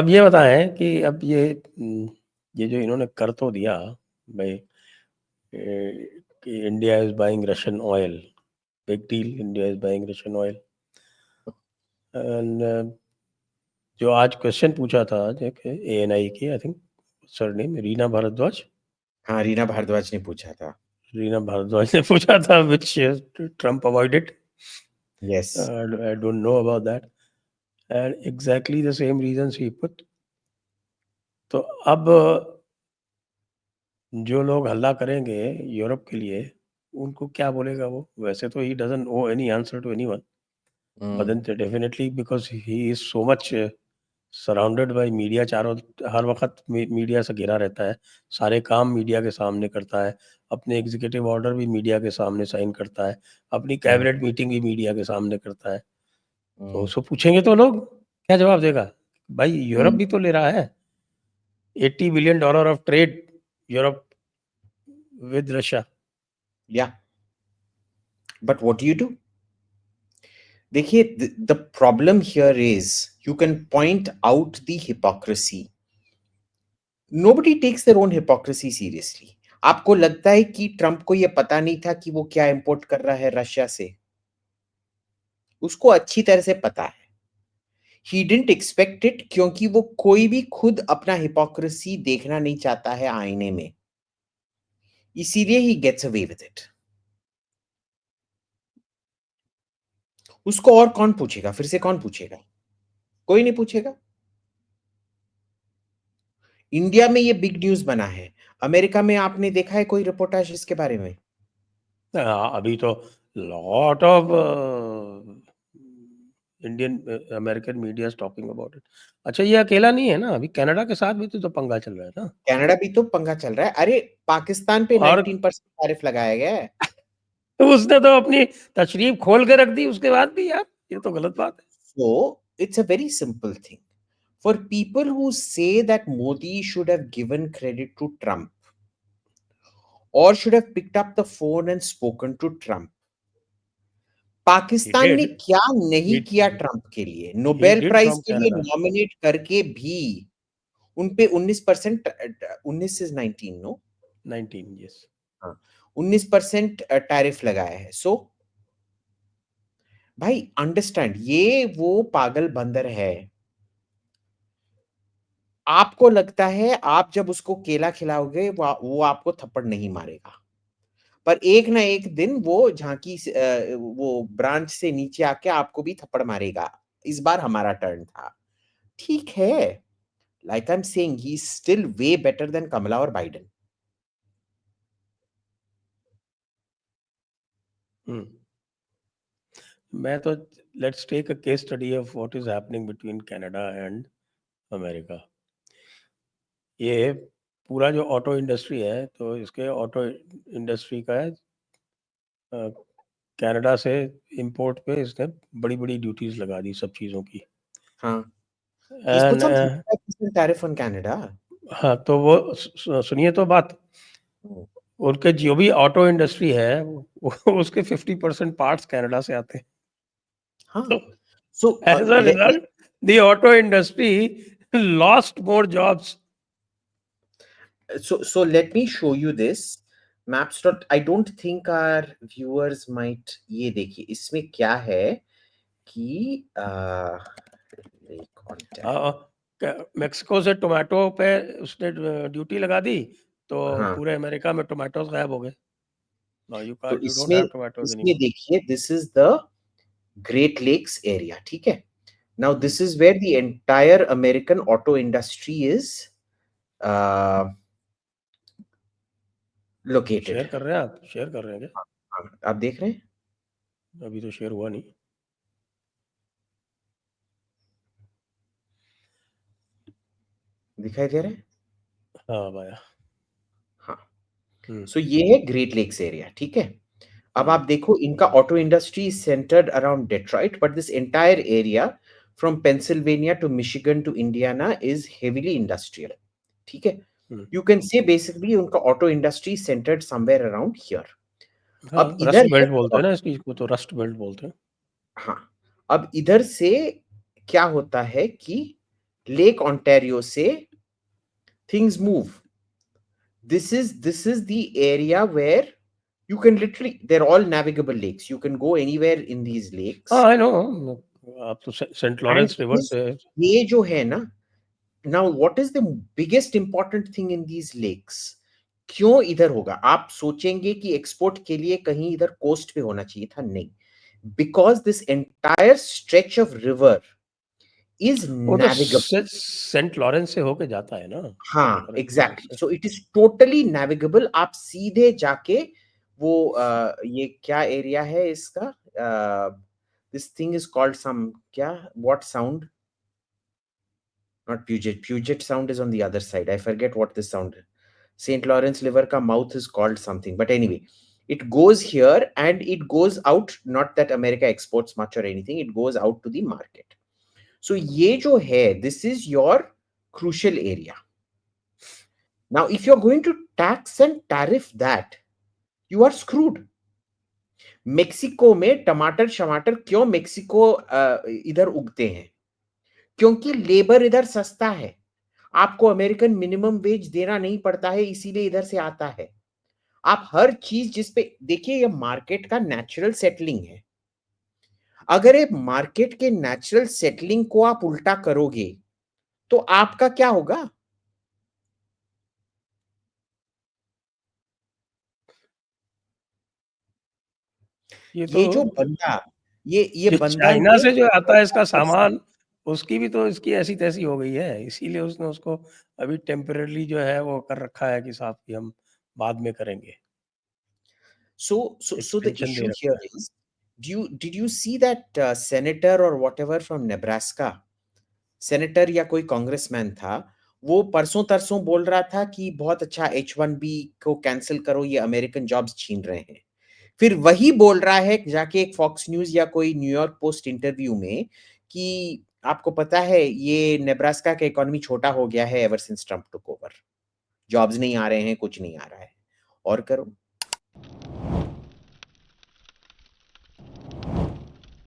अब ये बताएं कि अब ये जो इन्होंने कर तो दिया भाई कि India is buying Russian oil, big deal, India is buying Russian oil. And जो आज क्वेश्चन पूछा था आज एक ANI की, I think surname Reena Bhardwaj, हाँ, रीना भारद्वाज ने पूछा था। रीना भारद्वाज ने पूछा था which Trump avoided. Yes. I don't know about that. And exactly the same reasons he put. तो अब जो लोग हल्ला करेंगे यूरोप के लिए, उनको क्या बोलेगा वो? वैसे तो he doesn't owe any answer to anyone, but then definitely because he is so much surrounded by media, चारों हर वक्त मीडिया से घिरा रहता है, सारे काम मीडिया के सामने करता है, अपने एग्जीक्यूटिव ऑर्डर भी मीडिया के सामने साइन करता है, अपनी कैबिनेट मीटिंग भी मीडिया के सामने करता है। तो उसको पूछेंगे तो लोग क्या जवाब देगा? भाई यूरोप भी तो ले रहा है $80 billion of trade, Europe with Russia. या बट व्हाट यू डू? देखिए, the problem here is you can point out the hypocrisy. Nobody takes their own hypocrisy seriously. आपको लगता है कि ट्रंप को यह पता नहीं था कि वो क्या इंपोर्ट कर रहा है रशिया से? उसको अच्छी तरह से पता है। ही डिडंट एक्सपेक्ट इट, क्योंकि वो कोई भी खुद अपना हिपोक्रेसी देखना नहीं चाहता है आईने में, इसीलिए ही गेट्स अवे विद इट। उसको और कौन पूछेगा? फिर से कौन पूछेगा? कोई नहीं पूछेगा। इंडिया में ये बिग न्यूज बना है। अमेरिका में आपने देखा है कोई रिपोर्टाज इसके बारे में? अभी तो lot of Indian American media is talking about it. अच्छा, ये अकेला नहीं है ना, अभी कनाडा के साथ भी तो पंगा चल रहा है ना। कनाडा भी तो पंगा चल रहा है। अरे, पाकिस्तान पे और 19% टैरिफ लगाया गया है। तो उसने तो अपनी तशरीफ खोल के रख दी उसके बाद भी यार, ये तो गलत बात है। So it's a very simple thing. For people who say that Modi should have given credit to Trump or should have picked up the phone and spoken to Trump, He Pakistan ने did. क्या नहीं He किया Trump के लिए? he Nobel did prize from के लिए Canada. Nominate करके भी उन पे 19%, 19 से 19, नो 19, yes. हाँ, 19% टैरिफ लगाया है। सो भाई अंडरस्टैंड, ये वो पागल बंदर है। आपको लगता है आप जब उसको केला खिलाओगे वो आपको थप्पड़ नहीं मारेगा, पर एक ना एक दिन वो झांकी वो ब्रांच से नीचे आके आपको भी थप्पड़ मारेगा। इस बार हमारा टर्न था, ठीक है। Like I am saying, he is still way better than Kamala और बाइडेन। मैं तो let's take a case study of what is happening between Canada and America. ये पूरा जो ऑटो इंडस्ट्री है, तो इसके ऑटो इंडस्ट्री का है कनाडा से इंपोर्ट पे इसने बड़ी बड़ी ड्यूटीज लगा दी सब चीज़ों की। हाँ, he's put and some 35% tariff on Canada. हाँ, तो वो सुनिए तो बात, उनके जो भी ऑटो इंडस्ट्री है उसके 50% पार्ट्स कनाडा से आते हैं। हाँ, तो so as a result the auto industry lost more jobs. so let me show you this maps. I don't think our viewers might, ये देखिए इसमें क्या है कि मेक्सिको से टोमेटो पे उसने ड्यूटी लगा दी, तो हाँ, पूरे अमेरिका में टोमेटोज गायब हो गए। नाउ तो यू डोंट हैव टोमेटोज इसमें एनीमोर। देखिए, this is the Great Lakes area, ठीक है। Now this is where the entire American auto industry is located. Share कर रहे हैं आप, शेयर कर रहे हैं क्या? आप देख रहे हैं? अभी तो शेयर हुआ नहीं। दिखाई दे रहा है? हाँ भाया। हाँ, सो ये है ग्रेट लेक्स एरिया, ठीक है। अब आप देखो, इनका auto industry centred around Detroit, but this entire area from Pennsylvania to Michigan to Indiana is heavily industrial, ठीक है। यू कैन से बेसिकली उनका auto industry centred somewhere around here. हाँ, अब इधर रस्ट है, बेल्ट बोलते हैं ना इस चीज को, तो रस्ट बेल्ट बोलते हैं। हाँ, अब इधर से क्या होता है कि लेक ओंटारियो से things move. This is the area where you can literally, they're all navigable lakes, you can go anywhere in these lakes. हाँ, आई नो। आप तो Saint And Lawrence river this, से। ये जो है ना, now what is the biggest important thing in these lakes? क्यों इधर होगा? आप सोचेंगे कि एक्सपोर्ट के लिए कहीं इधर कोस्ट पे होना चाहिए था, नहीं, because this entire stretch of river is वो तो navigable. सेंट लॉरेंस से होके जाता है ना, सेंट हाँ, लॉरेंस रिवर एग्जैक्टली, से। So it is totally navigable. आप सीधे जाके वो ये क्या एरिया है इसका, दिस थिंग इज कॉल्ड सम, क्या, what sound, not Puget. Puget sound is on the other side. I forget what this sound is. St. Lawrence River ka mouth is called something, but anyway, it goes here and it goes out. Not that America exports much or anything, it goes out to the market. So ye jo hai, this is your crucial area. Now, if you're going to tax and tariff that, you are screwed. Mexico में टमाटर शमाटर क्यों Mexico इधर उगते हैं? क्योंकि labour इधर सस्ता है, आपको अमेरिकन मिनिमम वेज देना नहीं पड़ता है, इसीलिए इधर से आता है. आप हर चीज जिस पे देखिए, ये मार्केट का नेचुरल सेटलिंग है. अगर ये मार्केट के नेचुरल सेटलिंग को आप उल्टा करोगे तो आपका क्या होगा? ये तो ये जो बंदा, ये ये बंदा चाइना ने से जो आता है इसका 50% सामान, उसकी भी तो इसकी ऐसी-तैसी हो गई है। इसीलिए उसने उसको अभी टेम्परेरीली जो है वो कर रखा है कि साहब कि हम बाद में करेंगे। So the extension they issue here रखा है। is, did you see that senator or whatever from Nebraska, senator या कोई कांग्रेसमैन था, वो परसों तरसों बोल रहा था कि बहुत अच्छा H1B को कैंसिल करो, ये अमेरिकन जॉब्स छीन रहे हैं. फिर वही बोल रहा है जाके एक फॉक्स न्यूज या कोई न्यूयॉर्क पोस्ट इंटरव्यू में कि आपको पता है ये नेब्रास्का का इकोनॉमी छोटा हो गया है ever since Trump took over, jobs नहीं आ रहे हैं, कुछ नहीं आ रहा है. और करो,